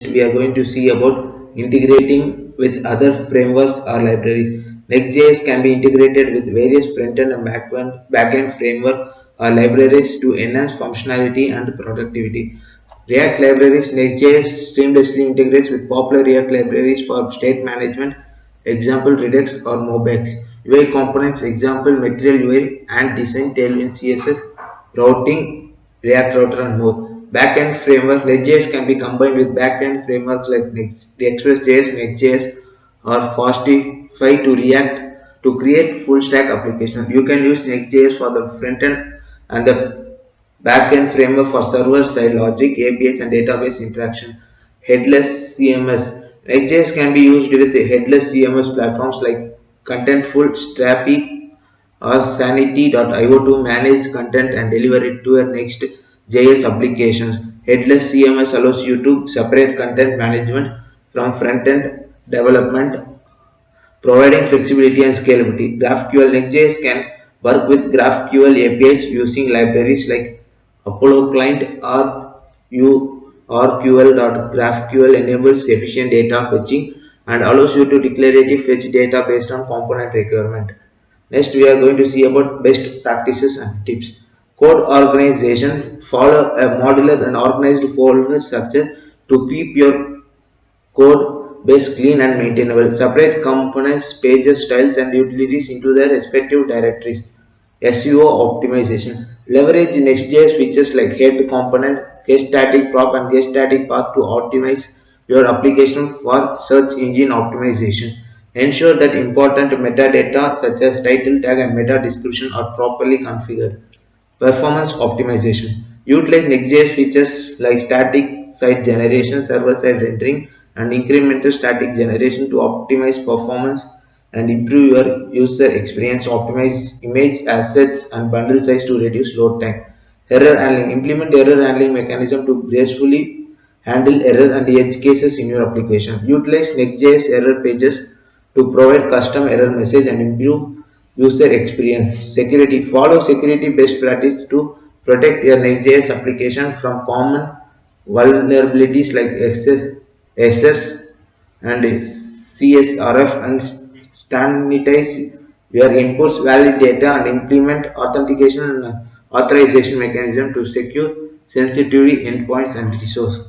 We are going to see about integrating with other frameworks or libraries. Next.js can be integrated with various front-end and backend framework or libraries to enhance functionality and productivity. React libraries. Next.js seamlessly integrates with popular React libraries for state management, example Redux or Mobex. UI components, example Material UI and Design Tailwind CSS, routing, React Router and more. Backend framework. Nest.js can be combined with backend frameworks like Express.js, Next.js or Fastify to React to create full stack application. You can use Next.js for the front end and the backend framework for server-side logic, APIs and database interaction. Headless CMS. Next.js can be used with headless CMS platforms like Contentful, Strappy or Sanity.io to manage content and deliver it to your Next.js applications. Headless CMS allows you to separate content management from front-end development, providing flexibility and scalability. GraphQL. Next.js can work with GraphQL APIs using libraries like Apollo Client or URQL.GraphQL enables efficient data fetching and allows you to declarative fetch data based on component requirement. Next, we are going to see about best practices and tips. Code organization. Follow a modular and organized folder structure to keep your code base clean and maintainable. Separate components, pages, styles, and utilities into their respective directories. SEO optimization. Leverage Next.js features like head component, get static prop, and get static path to optimize your application for search engine optimization. Ensure that important metadata such as title tag and meta description are properly configured. Performance optimization. Utilize Next.js features like static site generation, server-side rendering, and incremental static generation to optimize performance and improve your user experience. Optimize image assets and bundle size to reduce load time. Error handling. Implement error handling mechanism to gracefully handle error and edge cases in your application. Utilize Next.js error pages to provide custom error message and improve user experience. Security. Follow security best practice to protect your Next.js application from common vulnerabilities like SS and CSRF, and sanitize your inputs, valid data, and implement authentication and authorization mechanism to secure sensitivity endpoints and resource.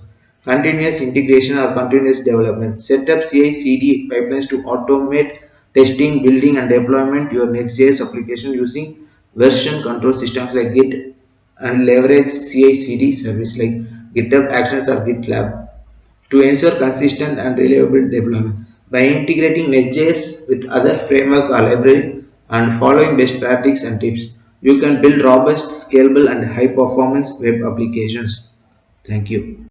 Continuous integration or continuous development. Set up CI/CD pipelines to automate testing, building, and deployment your Next.js application using version control systems like Git and leverage CI/CD service like GitHub Actions or GitLab to ensure consistent and reliable deployment. By integrating Next.js with other framework or library and following best practices and tips, you can build robust, scalable, and high performance web applications. Thank you.